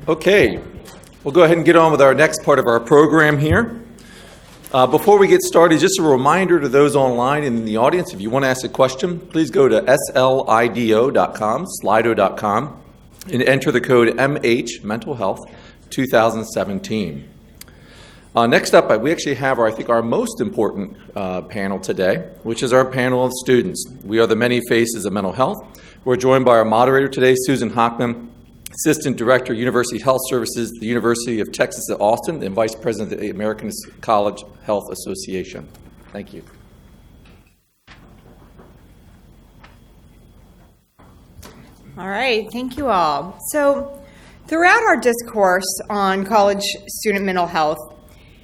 Okay, we'll go ahead and get on with our next part of our program here. Before we get started, just a reminder to those online and in the audience, if you want to ask a question, please go to slido.com, slido.com, and enter the code MH, Mental Health, 2017. Next up, we actually have, our most important panel today, which is our panel of students. We are the many faces of mental health. We're joined by our moderator today, Susan Hochman, Assistant Director, University Health Services, the University of Texas at Austin, and Vice President of the American College Health Association. Thank you. All right, thank you all. So, throughout our discourse on college student mental health,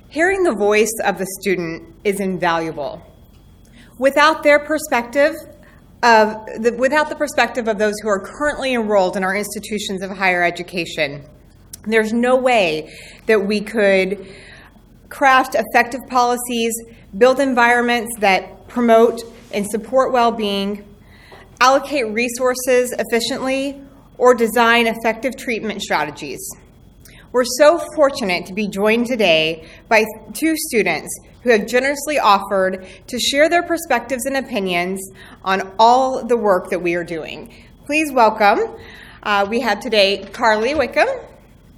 hearing the voice of the student is invaluable. Without the perspective of those who are currently enrolled in our institutions of higher education, there's no way that we could craft effective policies, build environments that promote and support well-being, allocate resources efficiently, or design effective treatment strategies. We're so fortunate to be joined today by two students who have generously offered to share their perspectives and opinions on all the work that we are doing. Please welcome, we have today Carly Wickham,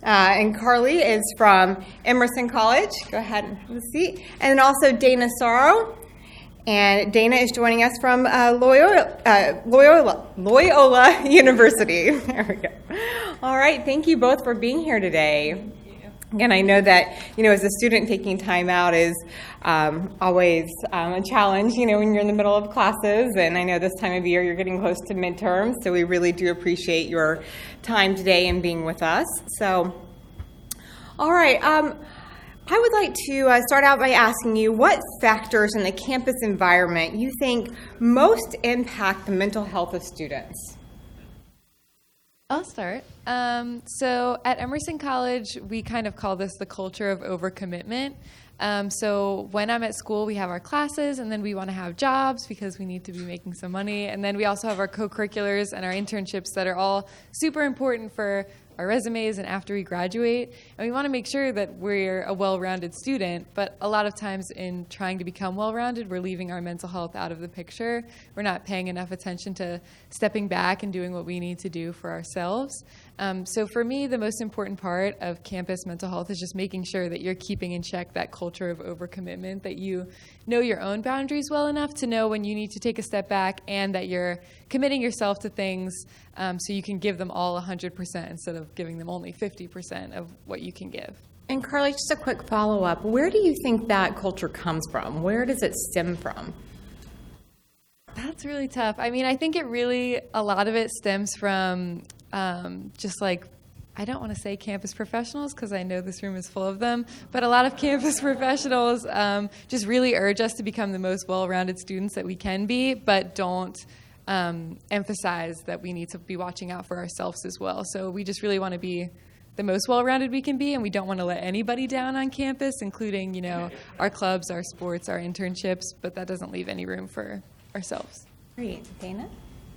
and Carly is from Emerson College. Go ahead and have a seat. And also Dana Sauro. And Dana is joining us from Loyola University. There we go. All right, thank you both for being here today. And I know that, as a student, taking time out is always a challenge, when you're in the middle of classes. And I know this time of year you're getting close to midterms, so we really do appreciate your time today and being with us. So, all right. I would like to start out by asking you what factors in the campus environment you think most impact the mental health of students. I'll start. So at Emerson College, we kind of call this the culture of overcommitment. So when I'm at school, we have our classes, and then we want to have jobs because we need to be making some money. And then we also have our co-curriculars and our internships that are all super important for our resumes and after we graduate. And we want to make sure that we're a well-rounded student, but a lot of times in trying to become well-rounded, we're leaving our mental health out of the picture. We're not paying enough attention to stepping back and doing what we need to do for ourselves. So for me, the most important part of campus mental health is just making sure that you're keeping in check that culture of overcommitment, that you know your own boundaries well enough to know when you need to take a step back, and that you're committing yourself to things so you can give them all 100% instead of giving them only 50% of what you can give. And Carly, just a quick follow-up. Where do you think that culture comes from? Where does it stem from? That's really tough. I mean, I think a lot of it stems from just like, I don't want to say campus professionals because I know this room is full of them, but a lot of campus professionals just really urge us to become the most well-rounded students that we can be, but don't emphasize that we need to be watching out for ourselves as well. So we just really want to be the most well-rounded we can be, and we don't want to let anybody down on campus, including, our clubs, our sports, our internships, but that doesn't leave any room for ourselves. Great. Dana?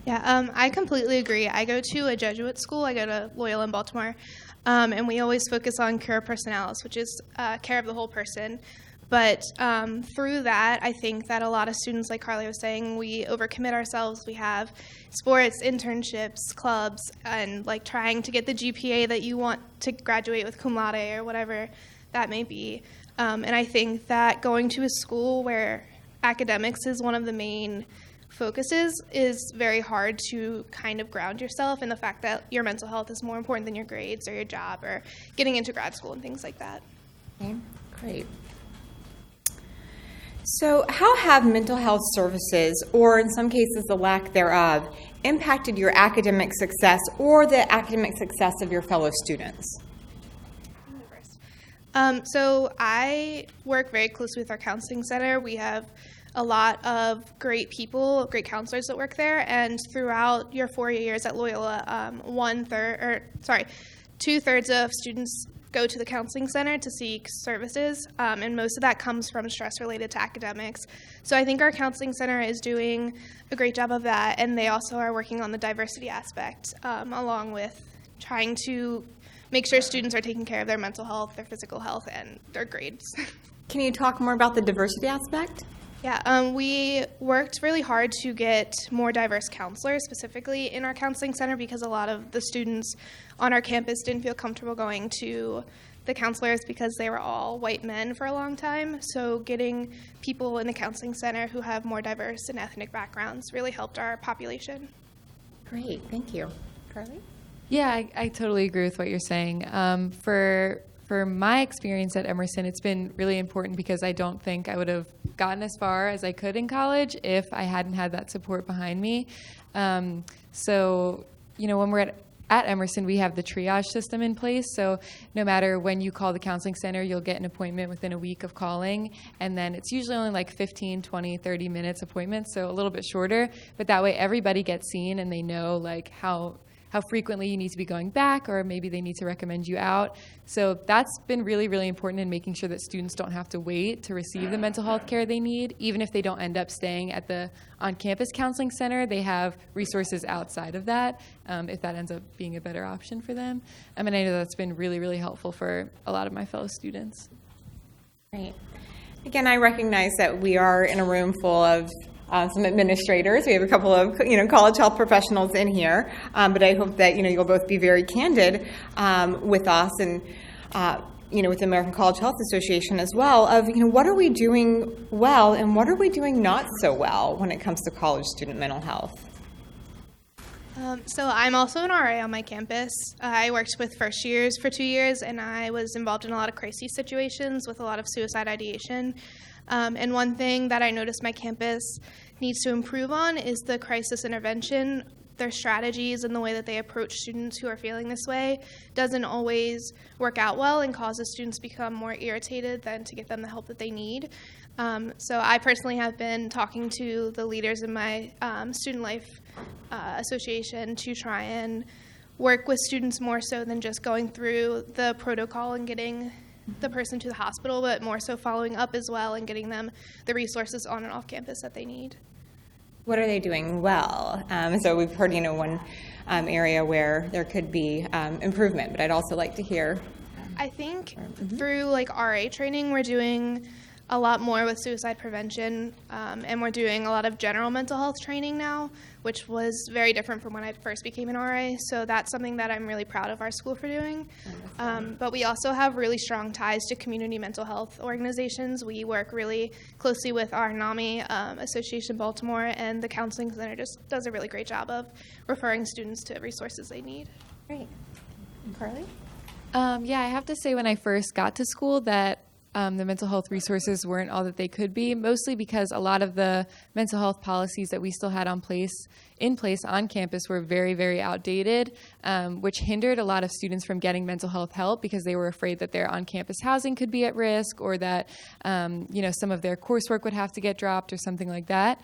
Yeah, I completely agree. I go to a Jesuit school. I go to Loyola in Baltimore, and we always focus on cura personalis, which is care of the whole person. But through that, I think that a lot of students, like Carly was saying, we overcommit ourselves. We have sports, internships, clubs, and trying to get the GPA that you want to graduate with cum laude or whatever that may be. And I think that going to a school where academics is one of the main focuses is very hard to kind of ground yourself in the fact that your mental health is more important than your grades or your job or getting into grad school and things like that. Okay, great. So how have mental health services, or in some cases the lack thereof, impacted your academic success or the academic success of your fellow students? So I work very closely with our counseling center. We have a lot of great people, great counselors that work there, and throughout your 4 years at Loyola, 2/3 of students go to the counseling center to seek services, and most of that comes from stress related to academics. So I think our counseling center is doing a great job of that, and they also are working on the diversity aspect, along with trying to make sure students are taking care of their mental health, their physical health, and their grades. Can you talk more about the diversity aspect? Yeah, we worked really hard to get more diverse counselors, specifically in our counseling center, because a lot of the students on our campus didn't feel comfortable going to the counselors because they were all white men for a long time. So getting people in the counseling center who have more diverse and ethnic backgrounds really helped our population. Great, thank you. Carly? Yeah, I totally agree with what you're saying. For my experience at Emerson, it's been really important because I don't think I would have gotten as far as I could in college if I hadn't had that support behind me. So, when we're at Emerson, we have the triage system in place. So no matter when you call the counseling center, you'll get an appointment within a week of calling. And then it's usually only like 15, 20, 30 minutes appointments, so a little bit shorter. But that way everybody gets seen and they know like how frequently you need to be going back, or maybe they need to recommend you out. So that's been really, really important in making sure that students don't have to wait to receive the mental health care they need. Even if they don't end up staying at the on-campus counseling center, they have resources outside of that, if that ends up being a better option for them. And I know that's been really, really helpful for a lot of my fellow students. Great. Again, I recognize that we are in a room full of some administrators. We have a couple of college health professionals in here, but I hope that you'll both be very candid with us and with the American College Health Association as well of what are we doing well and what are we doing not so well when it comes to college student mental health. So I'm also an RA on my campus. I worked with first years for 2 years, and I was involved in a lot of crisis situations with a lot of suicide ideation. And one thing that I noticed my campus needs to improve on is the crisis intervention. Their strategies and the way that they approach students who are feeling this way doesn't always work out well and causes students to become more irritated than to get them the help that they need. So I personally have been talking to the leaders in my student life association to try and work with students more so than just going through the protocol and getting the person to the hospital, but more so following up as well and getting them the resources on and off campus that they need. What are they doing well? So we've heard, one area where there could be improvement, but I'd also like to hear. I think through RA training, we're doing a lot more with suicide prevention, and we're doing a lot of general mental health training now, which was very different from when I first became an RA. So that's something that I'm really proud of our school for doing. But we also have really strong ties to community mental health organizations. We work really closely with our NAMI Association Baltimore, and the Counseling Center just does a really great job of referring students to resources they need. Great. And Carly? Yeah, I have to say when I first got to school that the mental health resources weren't all that they could be, mostly because a lot of the mental health policies that we still had in place on campus were very, very outdated, which hindered a lot of students from getting mental health help because they were afraid that their on-campus housing could be at risk, or that some of their coursework would have to get dropped or something like that.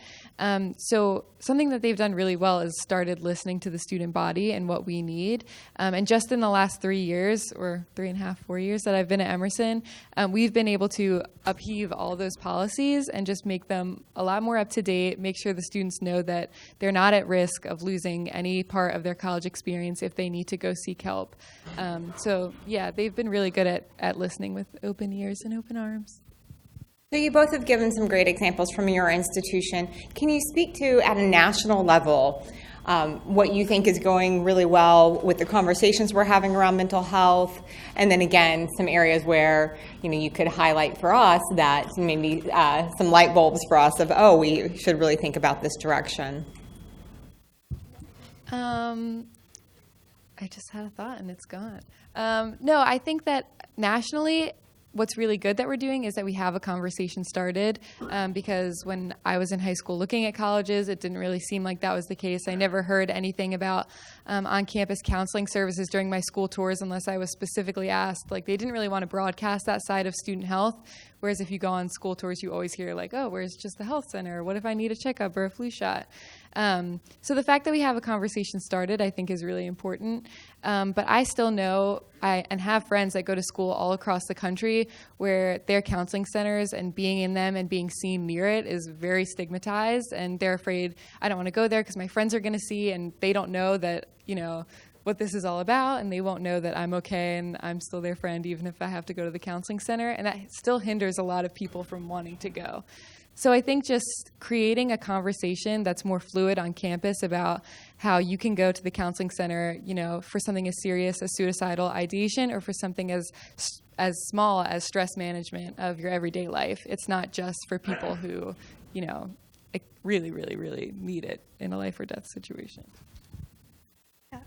So something that they've done really well is started listening to the student body and what we need. And just in the last 3 years, or 3.5, 4 years that I've been at Emerson, we've been able to upheave all those policies and just make them a lot more up to date, make sure the students know that they're not at risk of losing any part of their college experience if they need to go seek help. So yeah, they've been really good at listening with open ears and open arms. So you both have given some great examples from your institution. Can you speak to, at a national level, what you think is going really well with the conversations we're having around mental health, and then again, some areas where you could highlight for us that maybe some light bulbs for us of, we should really think about this direction. I just had a thought and it's gone. No, I think that nationally, what's really good that we're doing is that we have a conversation started, because when I was in high school looking at colleges, it didn't really seem like that was the case. I never heard anything about on-campus counseling services during my school tours unless I was specifically asked. They didn't really want to broadcast that side of student health, whereas if you go on school tours, you always hear where's just the health center? What if I need a checkup or a flu shot? So the fact that we have a conversation started, I think, is really important. But I still know and have friends that go to school all across the country where their counseling centers and being in them and being seen near it is very stigmatized, and they're afraid, I don't want to go there because my friends are going to see, and they don't know that, what this is all about, and they won't know that I'm okay and I'm still their friend even if I have to go to the counseling center, and that still hinders a lot of people from wanting to go. So I think just creating a conversation that's more fluid on campus about how you can go to the counseling center, for something as serious as suicidal ideation or for something as small as stress management of your everyday life. It's not just for people who, really, really, really need it in a life or death situation.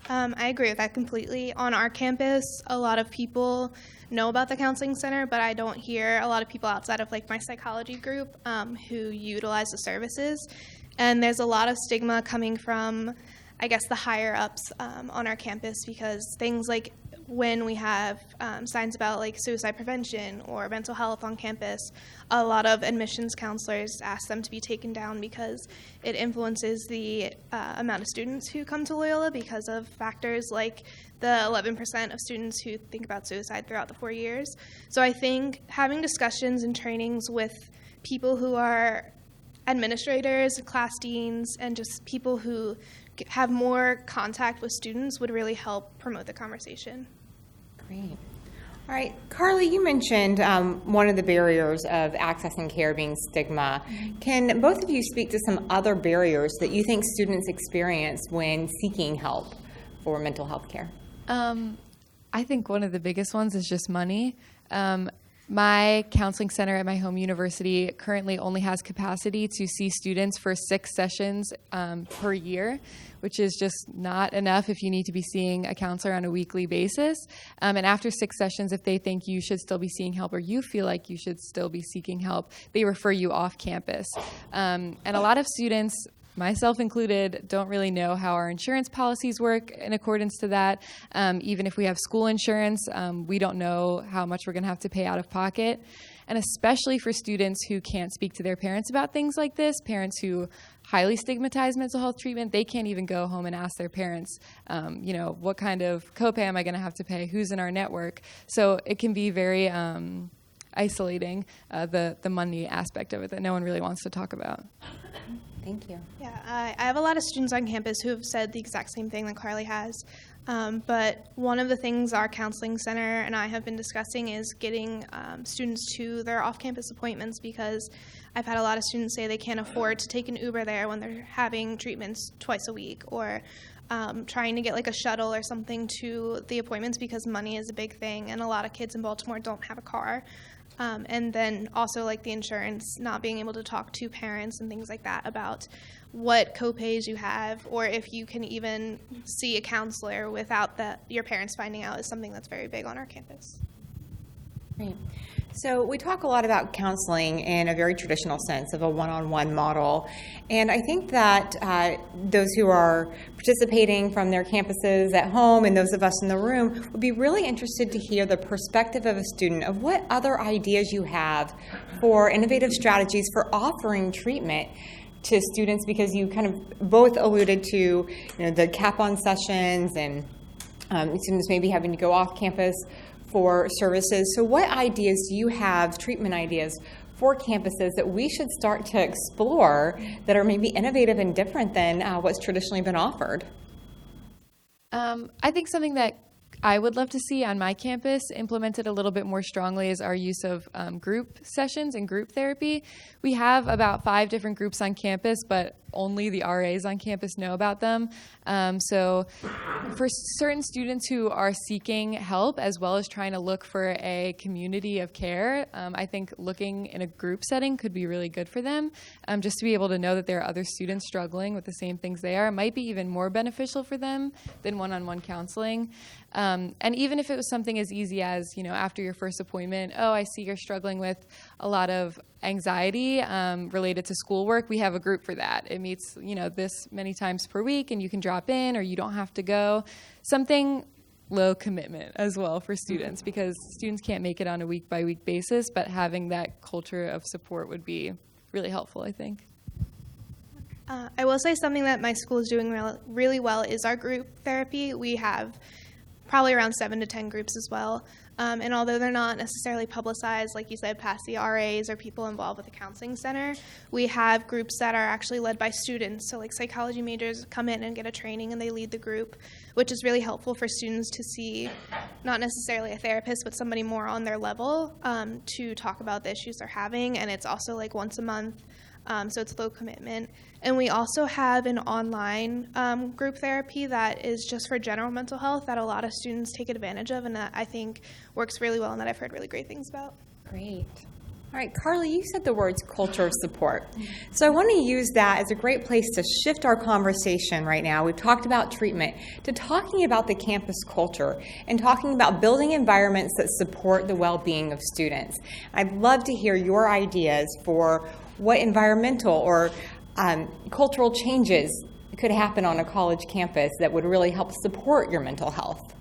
I agree with that completely. On our campus, a lot of people know about the counseling center, but I don't hear a lot of people outside of my psychology group who utilize the services. And there's a lot of stigma coming from, I guess, the higher ups on our campus, because things like when we have signs about suicide prevention or mental health on campus, a lot of admissions counselors ask them to be taken down because it influences the amount of students who come to Loyola because of factors like the 11% of students who think about suicide throughout the 4 years. So I think having discussions and trainings with people who are administrators, class deans, and just people who have more contact with students would really help promote the conversation. Great. All right, Carly, you mentioned one of the barriers of accessing care being stigma. Can both of you speak to some other barriers that you think students experience when seeking help for mental health care? I think one of the biggest ones is just money. My counseling center at my home university currently only has capacity to see students for 6 sessions per year, which is just not enough if you need to be seeing a counselor on a weekly basis. And after 6 sessions, if they think you should still be seeing help or you feel like you should still be seeking help, they refer you off campus. And a lot of students, myself included, don't really know how our insurance policies work in accordance to that. Even if we have school insurance, we don't know how much we're going to have to pay out of pocket. And especially for students who can't speak to their parents about things like this, parents who highly stigmatize mental health treatment, they can't even go home and ask their parents, what kind of copay am I going to have to pay? Who's in our network? So it can be very isolating, the money aspect of it that no one really wants to talk about. Thank you. Yeah, I have a lot of students on campus who have said the exact same thing that Carly has. But one of the things our counseling center and I have been discussing is getting students to their off-campus appointments, because I've had a lot of students say they can't afford to take an Uber there when they're having treatments twice a week, or trying to get a shuttle or something to the appointments because money is a big thing, and a lot of kids in Baltimore don't have a car. And then also the insurance, not being able to talk to parents and things like that about what copays you have, or if you can even see a counselor without your parents finding out, is something that's very big on our campus. Great. So we talk a lot about counseling in a very traditional sense of a one-on-one model. And I think that those who are participating from their campuses at home and those of us in the room would be really interested to hear the perspective of a student of what other ideas you have for innovative strategies for offering treatment to students, because you kind of both alluded to the cap-on sessions and students maybe having to go off campus for services. So what ideas do you have, treatment ideas, for campuses that we should start to explore that are maybe innovative and different than what's traditionally been offered? I think something that I would love to see on my campus implemented a little bit more strongly is our use of group sessions and group therapy. We have about 5 different groups on campus, but only the RAs on campus know about them. So for certain students who are seeking help as well as trying to look for a community of care, I think looking in a group setting could be really good for them. Just to be able to know that there are other students struggling with the same things they are might be even more beneficial for them than one-on-one counseling. And even if it was something as easy as, after your first appointment, I see you're struggling with a lot of anxiety related to schoolwork, we have a group for that. It meets, this many times per week, and you can drop in or you don't have to go. Something low commitment as well for students, because students can't make it on a week-by-week basis, but having that culture of support would be really helpful, I think. I will say something that my school is doing really well is our group therapy. We have probably around 7 to 10 groups as well. And although they're not necessarily publicized, like you said, past the RAs or people involved with the counseling center, we have groups that are actually led by students. So like psychology majors come in and get a training and they lead the group, which is really helpful for students to see not necessarily a therapist, but somebody more on their level to talk about the issues they're having. And it's also like once a month. So it's low commitment. And we also have an online group therapy that is just for general mental health that a lot of students take advantage of, and that I think works really well and that I've heard really great things about. Great. All right, Carly, you said the words culture of support. So I want to use that as a great place to shift our conversation right now. We've talked about treatment to talking about the campus culture and talking about building environments that support the well-being of students. I'd love to hear your ideas for what environmental or cultural changes could happen on a college campus that would really help support your mental health.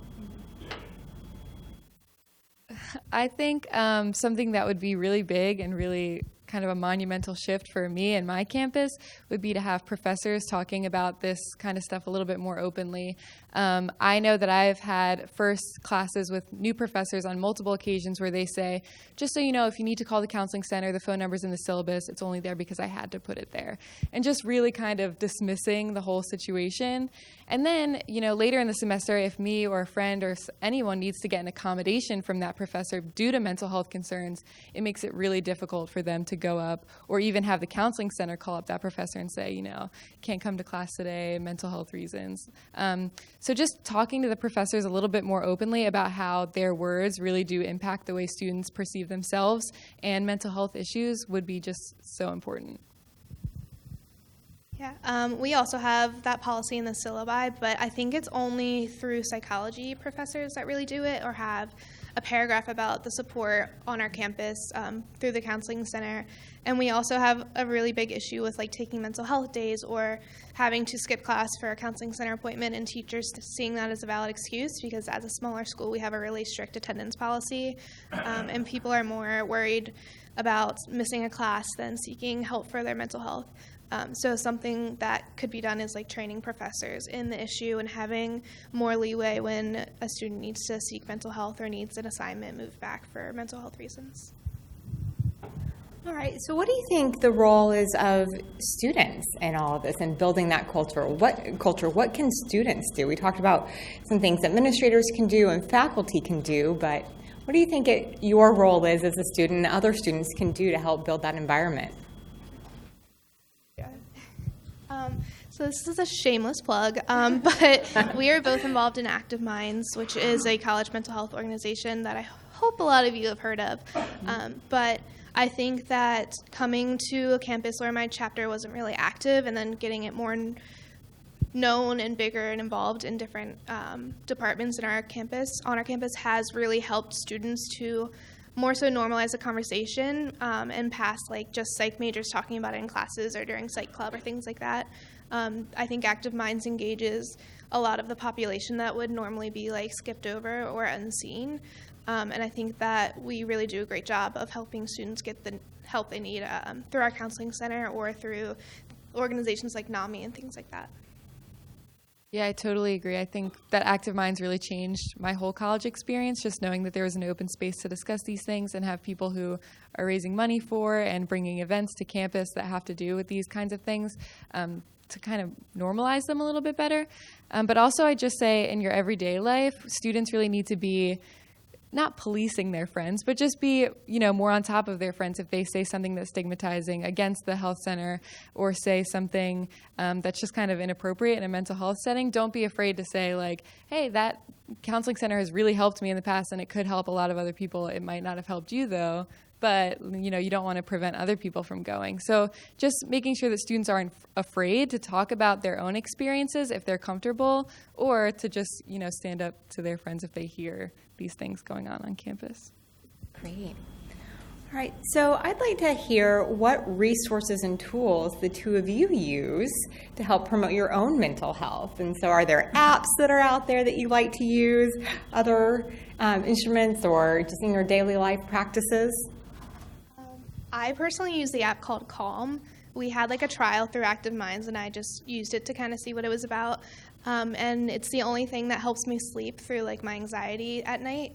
I think something that would be really big and really kind of a monumental shift for me and my campus would be to have professors talking about this kind of stuff a little bit more openly. I know that I've had first classes with new professors on multiple occasions where they say, just so you know, if you need to call the counseling center, the phone number's in the syllabus, it's only there because I had to put it there. And just really kind of dismissing the whole situation. And then, later in the semester, if me or a friend or anyone needs to get an accommodation from that professor due to mental health concerns, it makes it really difficult for them to go up or even have the counseling center call up that professor and say, can't come to class today, mental health reasons. So just talking to the professors a little bit more openly about how their words really do impact the way students perceive themselves and mental health issues would be just so important. Yeah, we also have that policy in the syllabi, but I think it's only through psychology professors that really do it or have a paragraph about the support on our campus through the counseling center. And we also have a really big issue with taking mental health days or having to skip class for a counseling center appointment and teachers seeing that as a valid excuse because as a smaller school we have a really strict attendance policy and people are more worried about missing a class than seeking help for their mental health. So something that could be done is training professors in the issue and having more leeway when a student needs to seek mental health or needs an assignment moved back for mental health reasons. All right, so what do you think the role is of students in all of this and building that culture? What can students do? We talked about some things administrators can do and faculty can do, but what do you think your role is as a student and other students can do to help build that environment? So this is a shameless plug, but we are both involved in Active Minds, which is a college mental health organization that I hope a lot of you have heard of. But I think that coming to a campus where my chapter wasn't really active and then getting it more known and bigger and involved in different departments on our campus has really helped students to more so normalize the conversation and past just psych majors talking about it in classes or during psych club or things like that. I think Active Minds engages a lot of the population that would normally be skipped over or unseen. And I think that we really do a great job of helping students get the help they need through our counseling center or through organizations like NAMI and things like that. Yeah, I totally agree. I think that Active Minds really changed my whole college experience, just knowing that there was an open space to discuss these things and have people who are raising money for and bringing events to campus that have to do with these kinds of things to kind of normalize them a little bit better. But also I just say in your everyday life, students really need to be not policing their friends, but just be, more on top of their friends if they say something that's stigmatizing against the health center or say something that's just kind of inappropriate in a mental health setting. Don't be afraid to say hey, that counseling center has really helped me in the past and it could help a lot of other people. It might not have helped you though, but you don't want to prevent other people from going. So just making sure that students aren't afraid to talk about their own experiences if they're comfortable or to just, stand up to their friends if they hear these things going on campus. Great. All right, so I'd like to hear what resources and tools the two of you use to help promote your own mental health. And so are there apps that are out there that you like to use, other instruments, or just in your daily life practices? I personally use the app called Calm. We had a trial through Active Minds, and I just used it to kind of see what it was about. And it's the only thing that helps me sleep through my anxiety at night.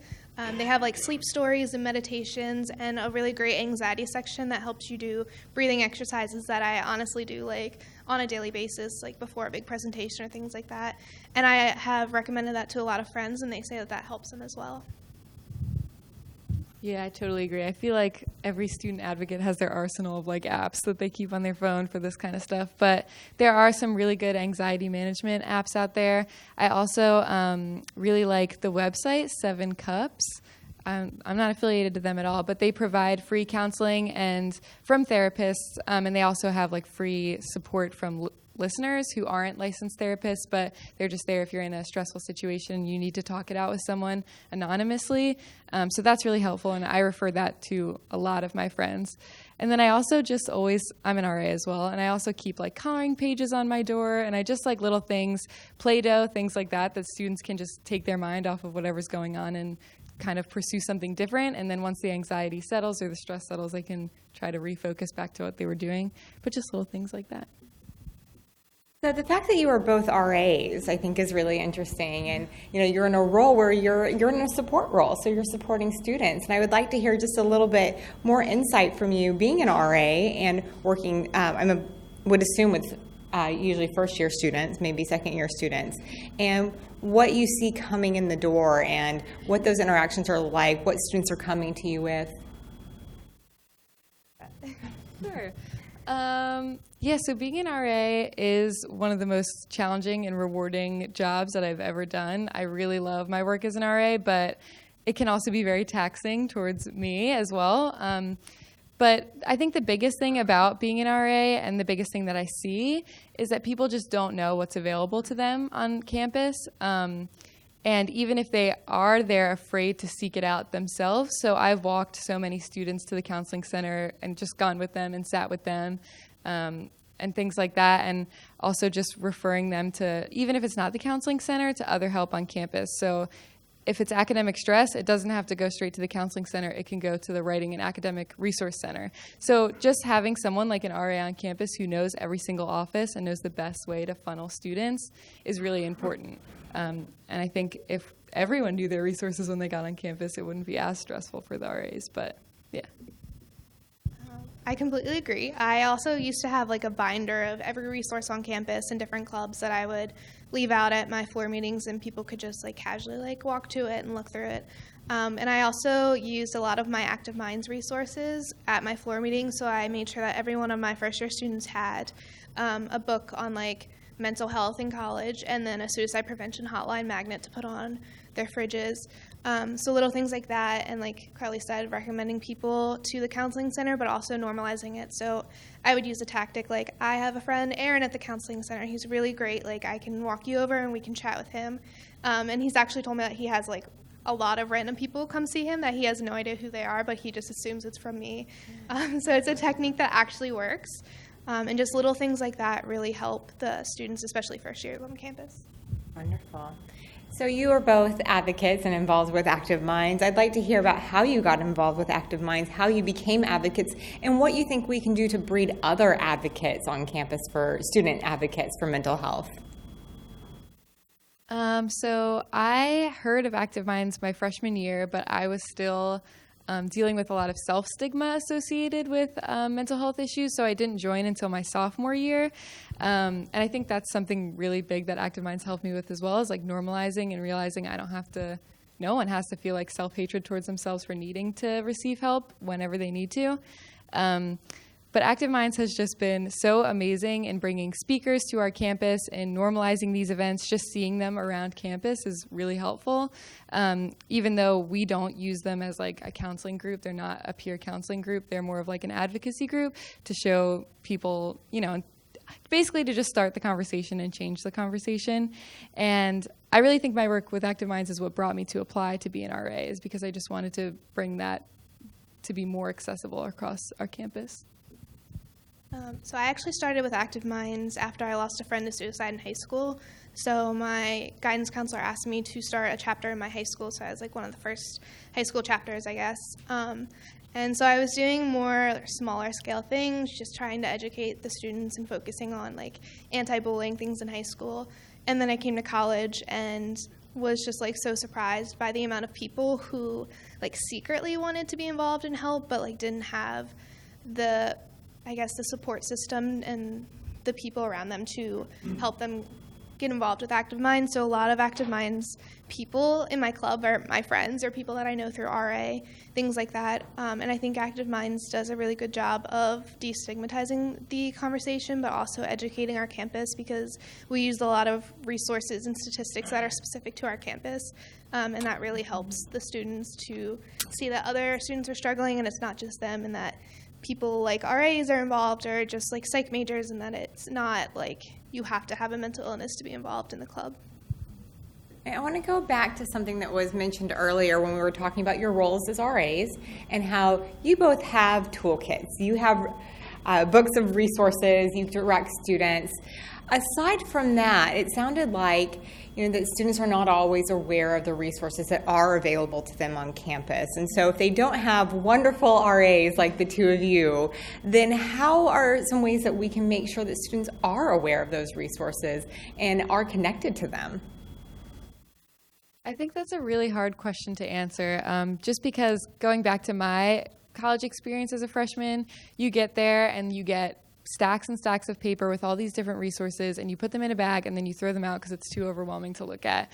They have like sleep stories and meditations and a really great anxiety section that helps you do breathing exercises that I honestly do like on a daily basis, like before a big presentation or things like that. And I have recommended that to a lot of friends, and they say that that helps them as well. Yeah, I totally agree. I feel like every student advocate has their arsenal of like apps that they keep on their phone for this kind of stuff. But there are some really good anxiety management apps out there. I also really like the website 7 Cups. I'm not affiliated to them at all, but they provide free counseling and from therapists, and they also have like free support from listeners who aren't licensed therapists, but they're just there if you're in a stressful situation, you need to talk it out with someone anonymously. So that's really helpful, and I refer that to a lot of my friends. And then I also just I'm an RA as well, and I also keep like coloring pages on my door, and I just like little things, Play-Doh, things like that students can just take their mind off of whatever's going on and kind of pursue something different. And then once the anxiety settles or the stress settles, they can try to refocus back to what they were doing. But just little things like that. So the fact that you are both RAs, I think, is really interesting, and you're in a role where you're in a support role, so you're supporting students. And I would like to hear just a little bit more insight from you, being an RA and working. Would assume with usually first-year students, maybe second-year students, and what you see coming in the door, and what those interactions are like, what students are coming to you with. Sure. Yeah, so being an RA is one of the most challenging and rewarding jobs that I've ever done. I really love my work as an RA, but it can also be very taxing towards me as well. But I think the biggest thing about being an RA, and the biggest thing that I see, is that people just don't know what's available to them on campus. And even if they are, they're afraid to seek it out themselves. So I've walked so many students to the counseling center and just gone with them and sat with them and things like that. And also just referring them to, even if it's not the counseling center, to other help on campus. So if it's academic stress, it doesn't have to go straight to the counseling center. It can go to the Writing and Academic Resource Center. So just having someone like an RA on campus who knows every single office and knows the best way to funnel students is really important. And I think if everyone knew their resources when they got on campus, it wouldn't be as stressful for the RAs. But yeah. I completely agree. I also used to have like a binder of every resource on campus and different clubs that I would leave out at my floor meetings, and people could just like casually like walk to it and look through it. And I also used a lot of my Active Minds resources at my floor meetings, so I made sure that every one of my first year students had a book on like mental health in college, and then a suicide prevention hotline magnet to put on their fridges. So little things like that, and like Carly said, recommending people to the counseling center, but also normalizing it. So I would use a tactic like, I have a friend, Aaron, at the counseling center. He's really great. Like, I can walk you over and we can chat with him. And he's actually told me that he has like a lot of random people come see him that he has no idea who they are, but he just assumes it's from me. So it's a technique that actually works. And just little things like that really help the students, especially first year on campus. Wonderful. So you are both advocates and involved with Active Minds. I'd like to hear about how you got involved with Active Minds, how you became advocates, and what you think we can do to breed other advocates on campus, for student advocates for mental health. So I heard of Active Minds my freshman year, but I was still dealing with a lot of self-stigma associated with mental health issues, so I didn't join until my sophomore year. And I think that's something really big that Active Minds helped me with as well, is like normalizing and realizing no one has to feel like self-hatred towards themselves for needing to receive help whenever they need to. But Active Minds has just been so amazing in bringing speakers to our campus and normalizing these events. Just seeing them around campus is really helpful. Even though we don't use them as like a counseling group, they're not a peer counseling group. They're more of like an advocacy group to show people, basically to just start the conversation and change the conversation. And I really think my work with Active Minds is what brought me to apply to be an RA, is because I just wanted to bring that to be more accessible across our campus. So I actually started with Active Minds after I lost a friend to suicide in high school. So my guidance counselor asked me to start a chapter in my high school, so I was like one of the first high school chapters, I guess. And so I was doing more smaller scale things, just trying to educate the students and focusing on like anti-bullying things in high school. And then I came to college and was just like so surprised by the amount of people who like secretly wanted to be involved and help, but like didn't have the, I guess, the support system and the people around them to help them get involved with Active Minds. So a lot of Active Minds people in my club are my friends or people that I know through RA, things like that. And I think Active Minds does a really good job of destigmatizing the conversation, but also educating our campus, because we use a lot of resources and statistics that are specific to our campus. And that really helps the students to see that other students are struggling and it's not just them, and that people like RAs are involved, or just like psych majors, and that it's not like you have to have a mental illness to be involved in the club. I want to go back to something that was mentioned earlier when we were talking about your roles as RAs and how you both have toolkits. You have books of resources, you direct students. Aside from that, it sounded like that students are not always aware of the resources that are available to them on campus. And so if they don't have wonderful RAs like the two of you, then how are some ways that we can make sure that students are aware of those resources and are connected to them? I think that's a really hard question to answer, just because going back to my college experience as a freshman, you get there and you get stacks and stacks of paper with all these different resources, and you put them in a bag and then you throw them out because it's too overwhelming to look at.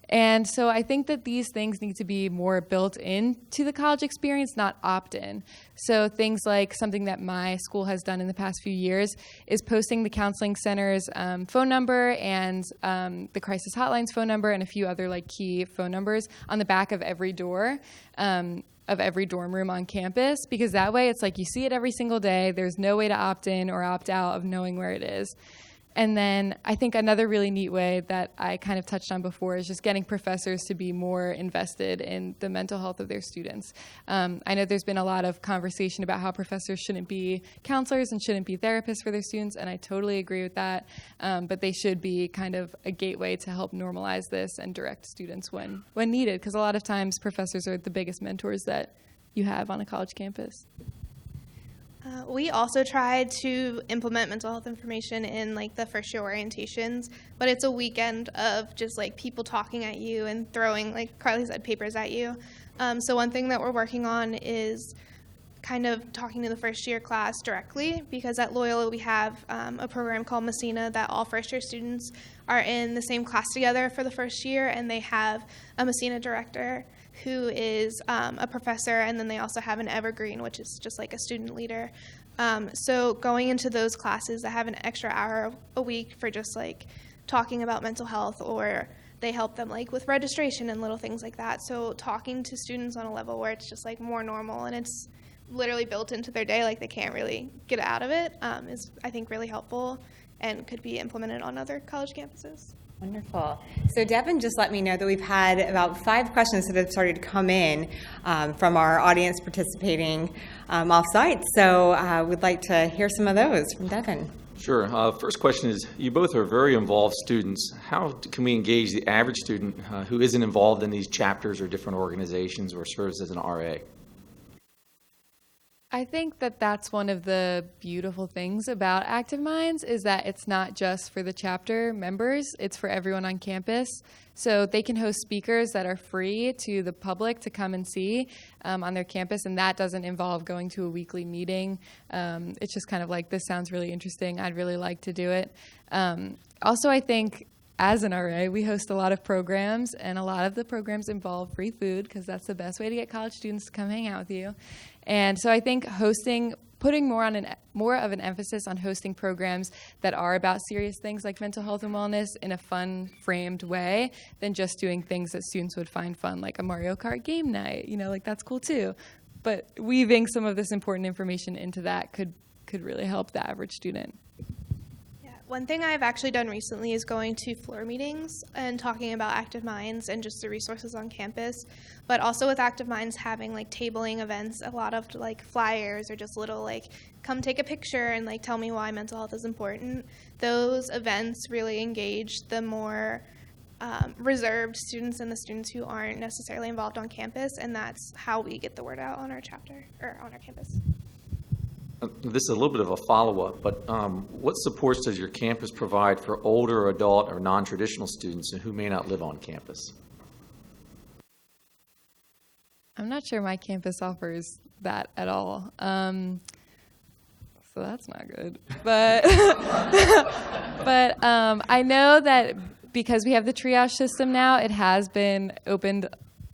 And so I think that these things need to be more built into the college experience, not opt-in. So things like something that my school has done in the past few years is posting the counseling center's phone number and the crisis hotline's phone number and a few other like key phone numbers on the back of every door. Of every dorm room on campus, because that way it's like you see it every single day. There's no way to opt in or opt out of knowing where it is. And then I think another really neat way that I kind of touched on before is just getting professors to be more invested in the mental health of their students. I know there's been a lot of conversation about how professors shouldn't be counselors and shouldn't be therapists for their students, and I totally agree with that. But they should be kind of a gateway to help normalize this and direct students when needed, because a lot of times professors are the biggest mentors that you have on a college campus. We also tried to implement mental health information in like the first year orientations, but it's a weekend of just like people talking at you and throwing, like Carly said, papers at you. So one thing that we're working on is kind of talking to the first year class directly, because at Loyola we have a program called Messina that all first year students are in the same class together for the first year, and they have a Messina director who is a professor, and then they also have an evergreen, which is just like a student leader. So going into those classes, I have an extra hour a week for just like talking about mental health, or they help them like with registration and little things like that. So talking to students on a level where it's just like more normal and it's literally built into their day, like they can't really get out of it, is I think really helpful and could be implemented on other college campuses. Wonderful. So Devin just let me know that we've had about 5 questions that have started to come in from our audience participating off-site. So we'd like to hear some of those from Devin. Sure. First question is, you both are very involved students. How can we engage the average student who isn't involved in these chapters or different organizations or serves as an RA? I think that that's one of the beautiful things about Active Minds, is that it's not just for the chapter members, it's for everyone on campus. So they can host speakers that are free to the public to come and see on their campus, and that doesn't involve going to a weekly meeting. It's just kind of like, this sounds really interesting, I'd really like to do it. Also, I think as an RA, we host a lot of programs, and a lot of the programs involve free food, because that's the best way to get college students to come hang out with you. And so I think putting more of an emphasis on hosting programs that are about serious things like mental health and wellness in a fun, framed way, than just doing things that students would find fun, like a Mario Kart game night. Like that's cool too. But weaving some of this important information into that could really help the average student. One thing I've actually done recently is going to floor meetings and talking about Active Minds and just the resources on campus, but also with Active Minds having like tabling events, a lot of like flyers or just little like come take a picture and like tell me why mental health is important. Those events really engage the more reserved students and the students who aren't necessarily involved on campus, and that's how we get the word out on our chapter or on our campus. This is a little bit of a follow-up, but what supports does your campus provide for older adult or non-traditional students who may not live on campus? I'm not sure my campus offers that at all. So that's not good. But I know that because we have the triage system now, it has been opened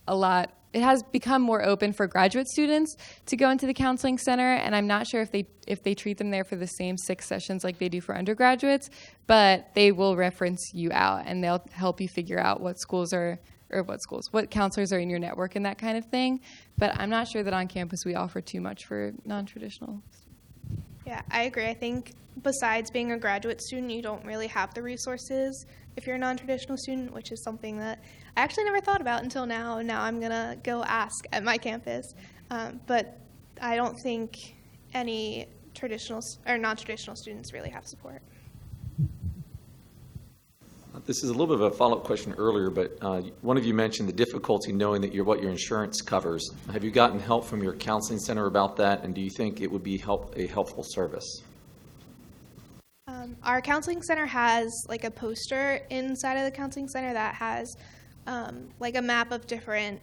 a lot. It has become more open for graduate students to go into the counseling center, and I'm not sure if they treat them there for the same 6 sessions like they do for undergraduates, but they will reference you out, and they'll help you figure out what counselors are in your network and that kind of thing. But I'm not sure that on campus we offer too much for non-traditional. Yeah, I agree. I think besides being a graduate student, you don't really have the resources if you're a non-traditional student, which is something that I actually never thought about until now. Now I'm going to go ask at my campus. But I don't think any traditional or non-traditional students really have support. This is a little bit of a follow-up question earlier, but one of you mentioned the difficulty knowing that what your insurance covers. Have you gotten help from your counseling center about that, and do you think it would be a helpful service? Our counseling center has like a poster inside of the counseling center that has like a map of different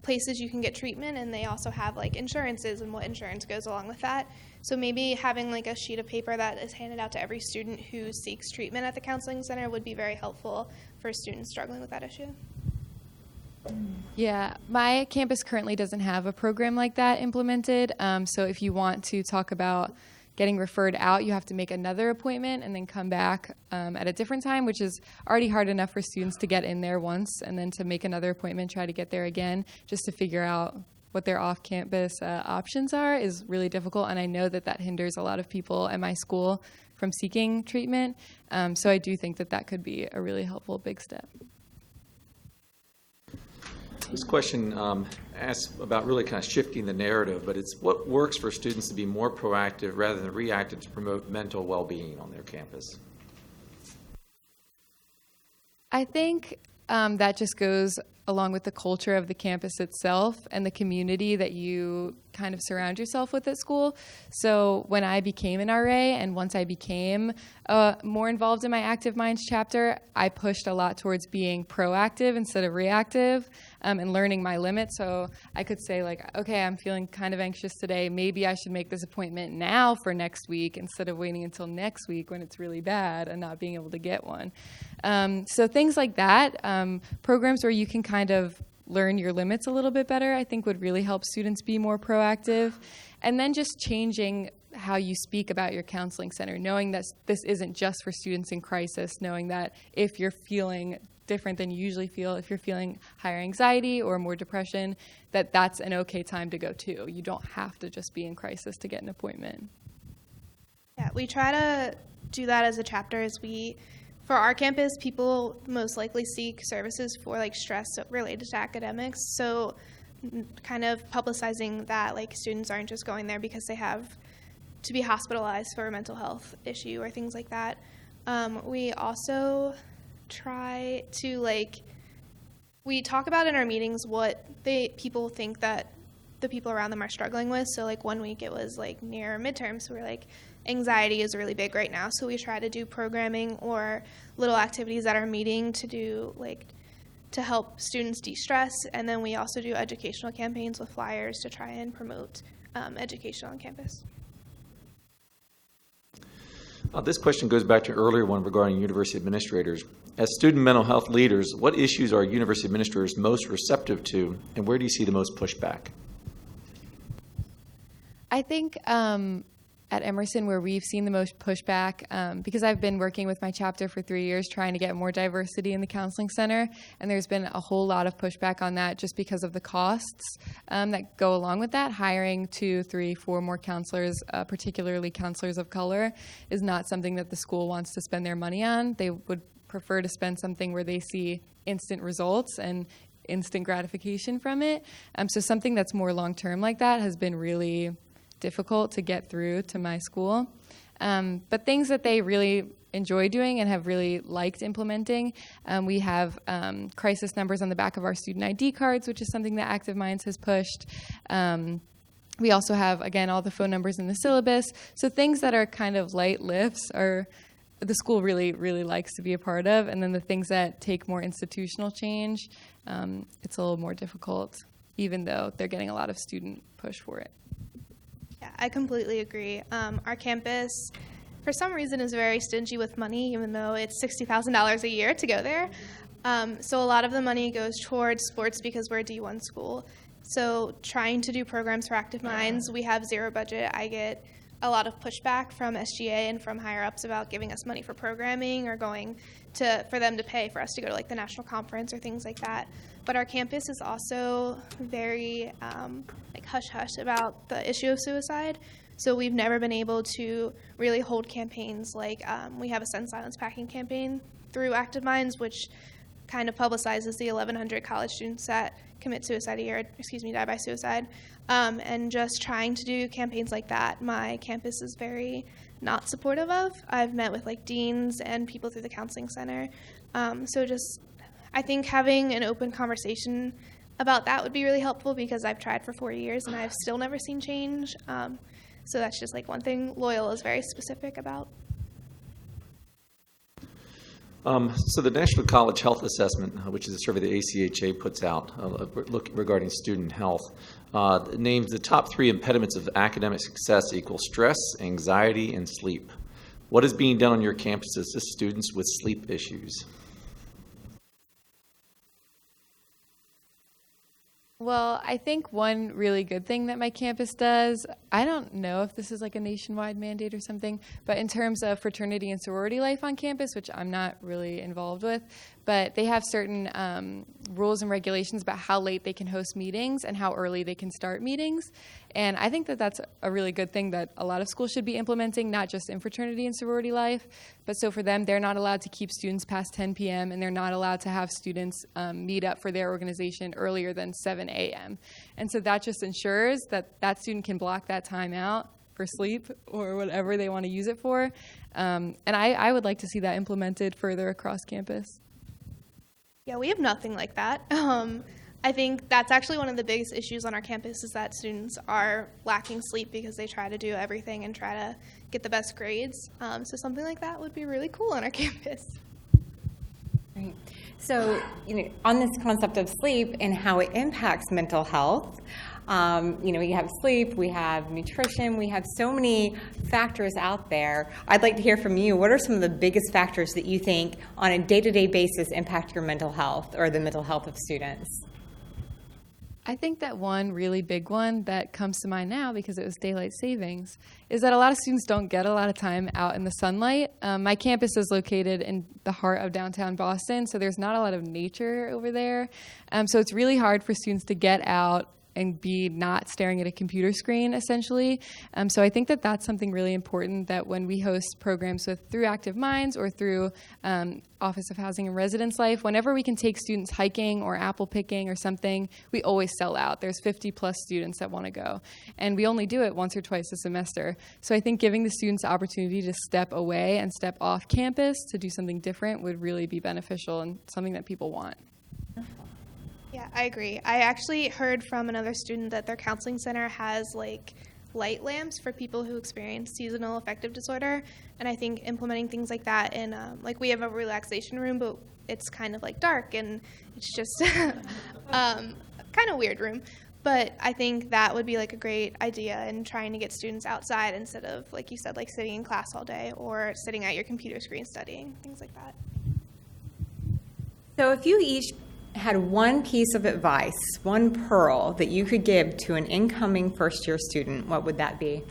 places you can get treatment, and they also have like insurances and what insurance goes along with that. So maybe having like a sheet of paper that is handed out to every student who seeks treatment at the counseling center would be very helpful for students struggling with that issue. Yeah, my campus currently doesn't have a program like that implemented. So if you want to talk about getting referred out, you have to make another appointment and then come back at a different time, which is already hard enough for students to get in there once and then to make another appointment, try to get there again, just to figure out what their off-campus options are is really difficult. And I know that hinders a lot of people at my school from seeking treatment. So I do think that could be a really helpful big step. This question asks about really kind of shifting the narrative, but it's what works for students to be more proactive rather than reactive to promote mental well-being on their campus? I think that just goes along with the culture of the campus itself and the community that you kind of surround yourself with at school. So when I became an RA and once I became more involved in my Active Minds chapter, I pushed a lot towards being proactive instead of reactive and learning my limits. So I could say like, okay, I'm feeling kind of anxious today. Maybe I should make this appointment now for next week instead of waiting until next week when it's really bad and not being able to get one. So things like that, programs where you can kind of learn your limits a little bit better, I think would really help students be more proactive. And then just changing how you speak about your counseling center, knowing that this isn't just for students in crisis, knowing that if you're feeling different than you usually feel, if you're feeling higher anxiety or more depression, that's an okay time to go too. You don't have to just be in crisis to get an appointment. Yeah, we try to do that as a chapter for our campus, people most likely seek services for like stress related to academics. So kind of publicizing that like students aren't just going there because they have to be hospitalized for a mental health issue or things like that. We also try to we talk about in our meetings what people think that the people around them are struggling with. So like 1 week it was like near midterms, so we're like, anxiety is really big right now, so we try to do programming or little activities at our meeting to do to help students de-stress, and then we also do educational campaigns with flyers to try and promote education on campus. This question goes back to an earlier one regarding university administrators. As student mental health leaders, what issues are university administrators most receptive to, and where do you see the most pushback? I think at Emerson, where we've seen the most pushback, because I've been working with my chapter for 3 years trying to get more diversity in the counseling center, and there's been a whole lot of pushback on that just because of the costs that go along with that. Hiring 2, 3, 4 more counselors, particularly counselors of color, is not something that the school wants to spend their money on. They would prefer to spend something where they see instant results and instant gratification from it. So something that's more long-term like that has been really difficult to get through to my school. But things that they really enjoy doing and have really liked implementing, we have crisis numbers on the back of our student ID cards, which is something that Active Minds has pushed. We also have, again, all the phone numbers in the syllabus. So things that are kind of light lifts are the school really, really likes to be a part of. And then the things that take more institutional change, it's a little more difficult. even though they're getting a lot of student push for it. Yeah, I completely agree. Our campus, for some reason, is very stingy with money, even though it's $60,000 a year to go there. So a lot of the money goes towards sports because we're a D1 school. So trying to do programs for Active Minds, we have zero budget. I get a lot of pushback from SGA and from higher ups about giving us money for programming or for them to pay for us to go to like the national conference or things like that. But our campus is also very like hush-hush about the issue of suicide. So we've never been able to really hold campaigns like we have a Send Silence Packing campaign through Active Minds, which kind of publicizes the 1,100 college students that commit suicide a year, die by suicide. And just trying to do campaigns like that, my campus is very not supportive of. I've met with like deans and people through the counseling center. So just, I think having an open conversation about that would be really helpful because I've tried for 4 years and I've still never seen change. So that's just like one thing Loyola is very specific about. So the National College Health Assessment, which is a survey the ACHA puts out regarding student health, names the top 3 impediments of academic success equal stress, anxiety, and sleep. What is being done on your campus to assist students with sleep issues? Well, I think one really good thing that my campus does, I don't know if this is like a nationwide mandate or something, but in terms of fraternity and sorority life on campus, which I'm not really involved with, but they have certain rules and regulations about how late they can host meetings and how early they can start meetings. And I think that that's a really good thing that a lot of schools should be implementing, not just in fraternity and sorority life, but so for them, they're not allowed to keep students past 10 p.m. and they're not allowed to have students meet up for their organization earlier than 7 a.m. And so that just ensures that that student can block that time out for sleep or whatever they want to use it for. And I would like to see that implemented further across campus. Yeah, we have nothing like that. I think that's actually one of the biggest issues on our campus is that students are lacking sleep because they try to do everything and try to get the best grades. So something like that would be really cool on our campus. Right. So, on this concept of sleep and how it impacts mental health, we have sleep, we have nutrition, we have so many factors out there. I'd like to hear from you. What are some of the biggest factors that you think on a day-to-day basis impact your mental health or the mental health of students? I think that one really big one that comes to mind now because it was daylight savings is that a lot of students don't get a lot of time out in the sunlight. My campus is located in the heart of downtown Boston, so there's not a lot of nature over there. So it's really hard for students to get out and be not staring at a computer screen, essentially. So I think that that's something really important that when we host programs through Active Minds or through Office of Housing and Residence Life, whenever we can take students hiking or apple picking or something, we always sell out. There's 50 plus students that want to go. And we only do it once or twice a semester. So I think giving the students the opportunity to step away and step off campus to do something different would really be beneficial and something that people want. Yeah, I agree. I actually heard from another student that their counseling center has like light lamps for people who experience seasonal affective disorder, and I think implementing things like that in like we have a relaxation room, but it's kind of like dark and it's just kind of weird room. But I think that would be like a great idea in trying to get students outside instead of, like you said, like sitting in class all day or sitting at your computer screen studying, things like that. So if you each had one piece of advice, one pearl that you could give to an incoming first-year student, what would that be?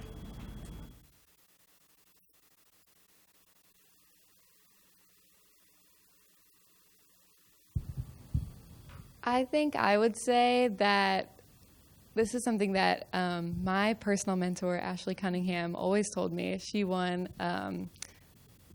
I think I would say that this is something that my personal mentor, Ashley Cunningham, always told me. She won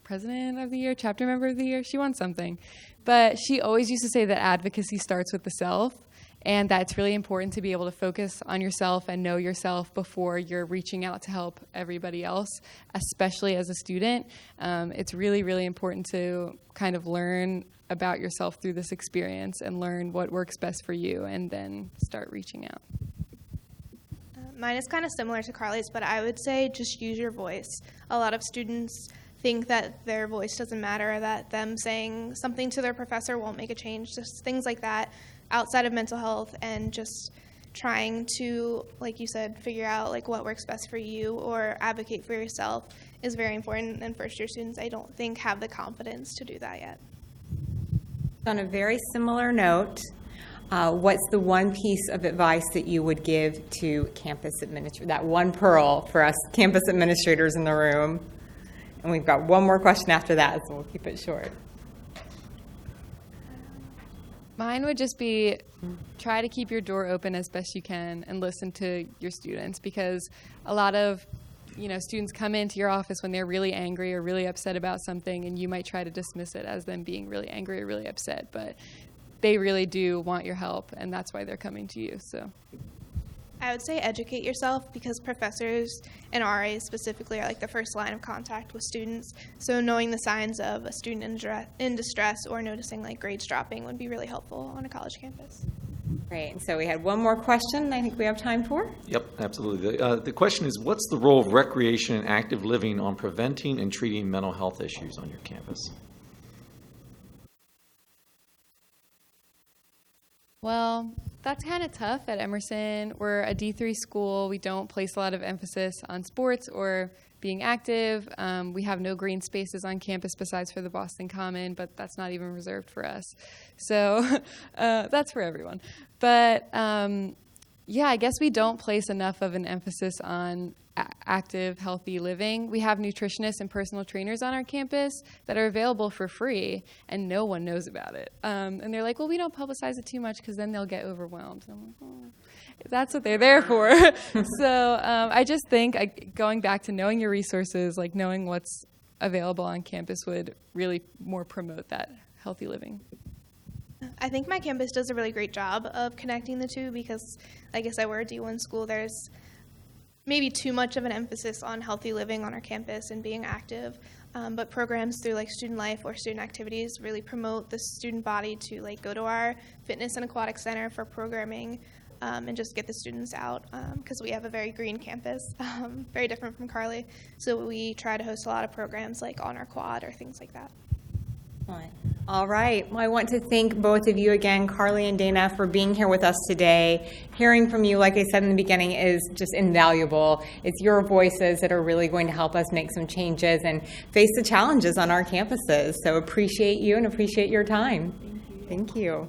President of the Year, Chapter Member of the Year. She won something. But she always used to say that advocacy starts with the self, and that it's really important to be able to focus on yourself and know yourself before you're reaching out to help everybody else, especially as a student. It's really, really important to kind of learn about yourself through this experience and learn what works best for you and then start reaching out. Mine is kind of similar to Carly's, but I would say just use your voice. A lot of students think that their voice doesn't matter, that them saying something to their professor won't make a change, just things like that outside of mental health, and just trying to, like you said, figure out like what works best for you or advocate for yourself is very important. And first-year students, I don't think, have the confidence to do that yet. On a very similar note, what's the one piece of advice that you would give to campus administrators, that one pearl for us campus administrators in the room? And we've got one more question after that, so we'll keep it short. Mine would just be try to keep your door open as best you can and listen to your students, because a lot of students come into your office when they're really angry or really upset about something, and you might try to dismiss it as them being really angry or really upset, but they really do want your help, and that's why they're coming to you. So I would say educate yourself, because professors and RAs specifically are like the first line of contact with students. So knowing the signs of a student in distress or noticing like grades dropping would be really helpful on a college campus. Great. And so we had one more question I think we have time for. Yep, absolutely. The question is, what's the role of recreation and active living on preventing and treating mental health issues on your campus? Well, that's kind of tough at Emerson. We're a D3 school. We don't place a lot of emphasis on sports or being active. We have no green spaces on campus besides for the Boston Common, but that's not even reserved for us. So that's for everyone. But yeah, I guess we don't place enough of an emphasis on active, healthy living. We have nutritionists and personal trainers on our campus that are available for free, and no one knows about it. And they're like, well, we don't publicize it too much because then they'll get overwhelmed. And I'm like, oh, that's what they're there for. So I just think going back to knowing your resources, like knowing what's available on campus would really more promote that healthy living. I think my campus does a really great job of connecting the two, because, like I said, we're a D1 school. There's maybe too much of an emphasis on healthy living on our campus and being active, but programs through like student life or student activities really promote the student body to like go to our fitness and aquatic center for programming, and just get the students out, because we have a very green campus, very different from Carly. So we try to host a lot of programs like on our quad or things like that. All right. Well, I want to thank both of you again, Carly and Dana, for being here with us today. Hearing from you, like I said in the beginning, is just invaluable. It's your voices that are really going to help us make some changes and face the challenges on our campuses. So appreciate you and appreciate your time. Thank you.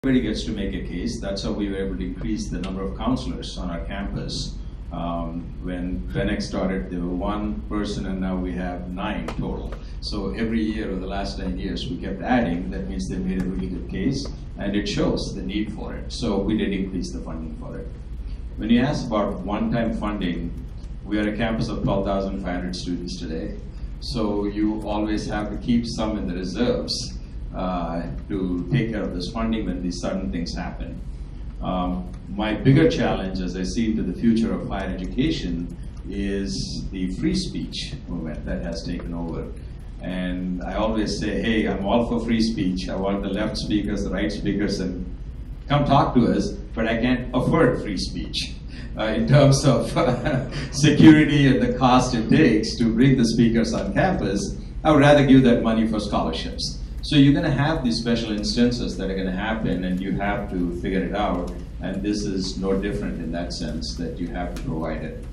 Everybody gets to make a case. That's how we were able to increase the number of counselors on our campus. When Benex started, there were 1 person, and now we have 9 total. So every year over the last 9 years, we kept adding. That means they made a really good case, and it shows the need for it. So we did increase the funding for it. When you ask about one-time funding, we are a campus of 12,500 students today. So you always have to keep some in the reserves to take care of this funding when these sudden things happen. My bigger challenge as I see into the future of higher education is the free speech movement that has taken over. And I always say, hey, I'm all for free speech. I want the left speakers, the right speakers, and come talk to us, but I can't afford free speech. In terms of security and the cost it takes to bring the speakers on campus, I would rather give that money for scholarships. So you're going to have these special instances that are going to happen, and you have to figure it out. And this is no different in that sense, that you have to provide it.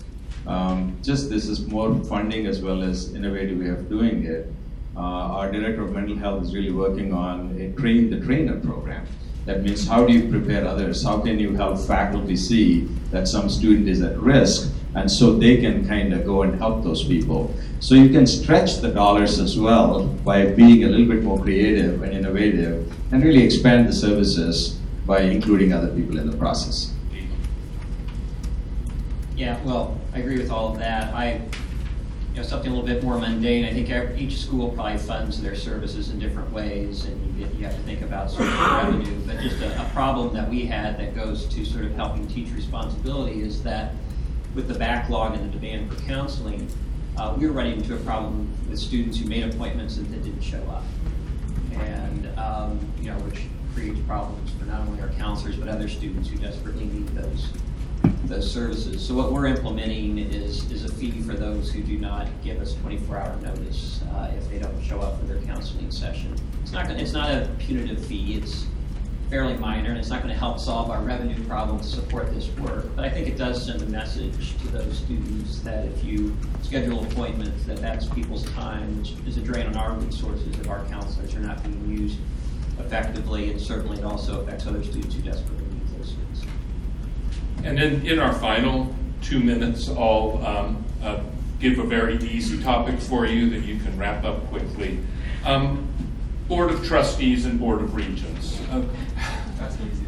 This is more funding as well as innovative way of doing it. Our director of mental health is really working on a train the trainer program. That means, how do you prepare others? How can you help faculty see that some student is at risk, and so they can kind of go and help those people? So you can stretch the dollars as well by being a little bit more creative and innovative, and really expand the services by including other people in the process. Yeah, well, I agree with all of that. Something a little bit more mundane. I think each school probably funds their services in different ways, and you have to think about sort of revenue. But just a problem that we had that goes to sort of helping teach responsibility is that with the backlog and the demand for counseling, we were running into a problem with students who made appointments and that didn't show up, and which creates problems for not only our counselors but other students who desperately need those services. So what we're implementing is a fee for those who do not give us 24-hour notice if they don't show up for their counseling session. It's not a punitive fee. It's fairly minor, and it's not going to help solve our revenue problem to support this work. But I think it does send a message to those students that if you schedule appointments, that's people's time, which is a drain on our resources if our counselors are not being used effectively, and certainly it also affects other students who desperately need those services. And then in our final 2 minutes, I'll give a very easy topic for you that you can wrap up quickly. Board of Trustees and Board of Regents.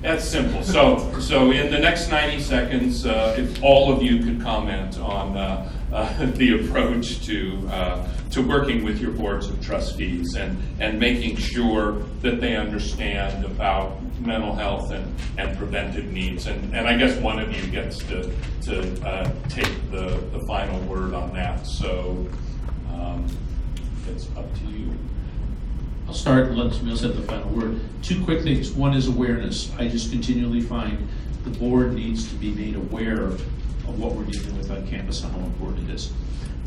That's simple. So in the next 90 seconds, if all of you could comment on the approach to working with your boards of trustees and making sure that they understand about mental health and preventive needs. And I guess one of you gets to take the final word on that. So it's up to you. I'll start and let Camille say the final word. 2 quick things. One is awareness. I just continually find the board needs to be made aware of what we're dealing with on campus and how important it is.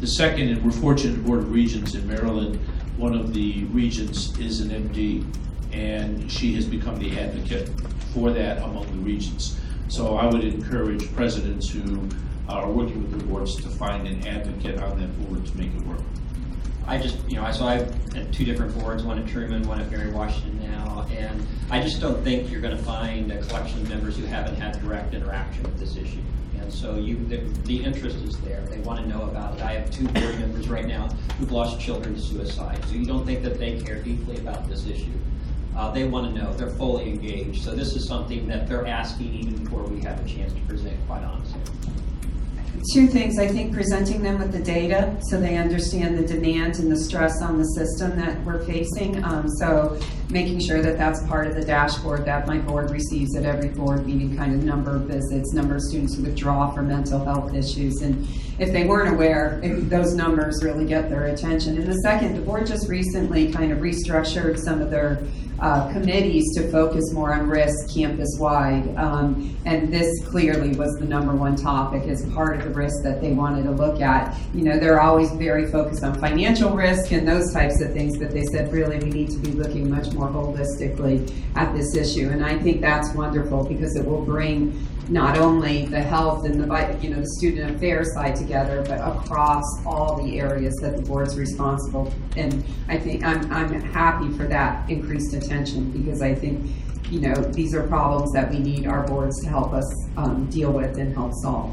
The second, and we're fortunate at Board of Regents in Maryland, one of the regents is an MD, and she has become the advocate for that among the regents. So I would encourage presidents who are working with the boards to find an advocate on that board to make it work. So I've had 2 different boards, one at Truman, one at Mary Washington now, and I just don't think you're going to find a collection of members who haven't had direct interaction with this issue. And so the interest is there. They want to know about it. I have 2 board members right now who've lost children to suicide. So you don't think that they care deeply about this issue. They want to know. They're fully engaged. So this is something that they're asking even before we have a chance to present, quite honestly. 2 things. I think presenting them with the data so they understand the demand and the stress on the system that we're facing. So making sure that that's part of the dashboard that my board receives at every board meeting, kind of number of visits, number of students who withdraw for mental health issues. And if they weren't aware, those numbers really get their attention. And the second, the board just recently kind of restructured some of their committees to focus more on risk campus-wide. And this clearly was the #1 topic as part of the risk that they wanted to look at. They're always very focused on financial risk and those types of things, but they said really we need to be looking much more holistically at this issue. And I think that's wonderful because it will bring not only the health and the student affairs side together, but across all the areas that the board's responsible. And I think I'm happy for that increased attention because I think these are problems that we need our boards to help us deal with and help solve.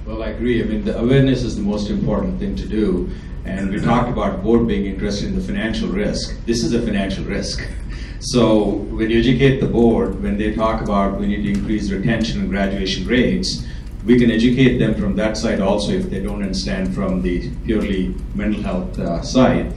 Well, I agree. I mean, the awareness is the most important thing to do. And we talked about board being interested in the financial risk. This is a financial risk. So when you educate the board, when they talk about we need to increase retention and graduation rates, we can educate them from that side also if they don't understand from the purely mental health side.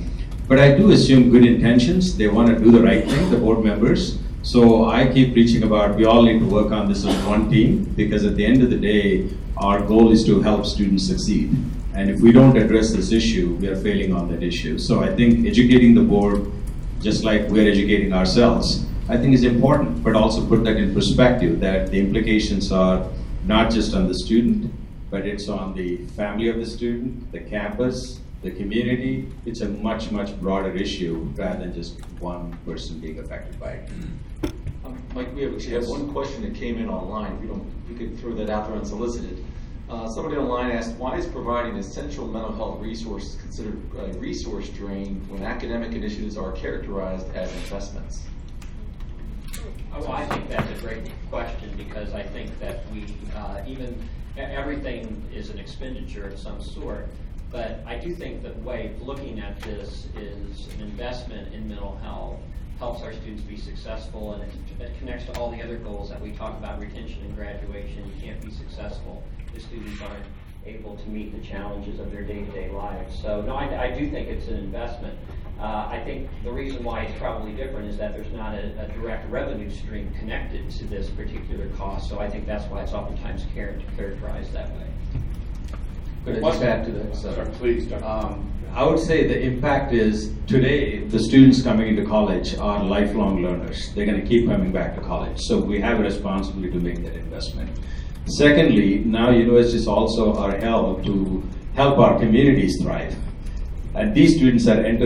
But I do assume good intentions. They want to do the right thing, the board members. So I keep preaching about we all need to work on this as one team because at the end of the day, our goal is to help students succeed. And if we don't address this issue, we are failing on that issue. So I think educating the board, just like we're educating ourselves, I think is important, but also put that in perspective that the implications are not just on the student, but it's on the family of the student, the campus, the community. It's a much, much broader issue rather than just one person being affected by it. Mike, we actually have one question that came in online. If you could throw that out there unsolicited. Somebody online asked, why is providing essential mental health resources considered a resource drain when academic initiatives are characterized as investments? Well, I think that's a great question because I think that everything is an expenditure of some sort, but I do think the way of looking at this is an investment in mental health helps our students be successful, and it connects to all the other goals that we talk about, retention and graduation. You can't be successful if students aren't able to meet the challenges of their day-to-day lives. So no, I do think it's an investment. I think the reason why it's probably different is that there's not a direct revenue stream connected to this particular cost, so I think that's why it's oftentimes characterized that way. Could I just add to that? Sorry, please, Dr. I would say the impact is today the students coming into college are lifelong learners. They're going to keep coming back to college. So we have a responsibility to make that investment. Secondly, now universities also are held to help our communities thrive. And these students are going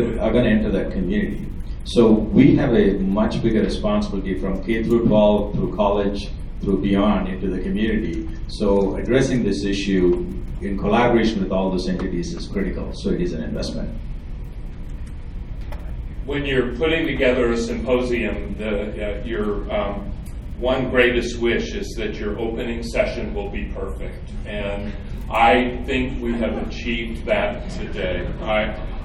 to enter that community. So we have a much bigger responsibility from K through 12, through college, through beyond into the community. So addressing this issue in collaboration with all those entities is critical, so it is an investment. When you're putting together a symposium, your one greatest wish is that your opening session will be perfect. And I think we have achieved that today.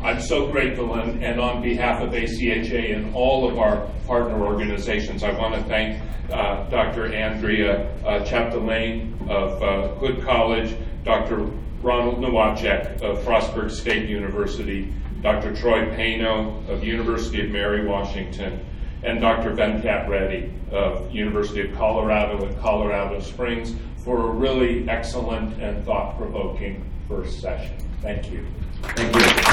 I'm so grateful, and on behalf of ACHA and all of our partner organizations, I want to thank Dr. Andrea Chapdelaine of Hood College, Dr. Ronald Nowacek of Frostburg State University, Dr. Troy Pano of University of Mary Washington, and Dr. Venkat Reddy of University of Colorado at Colorado Springs for a really excellent and thought-provoking first session. Thank you. Thank you.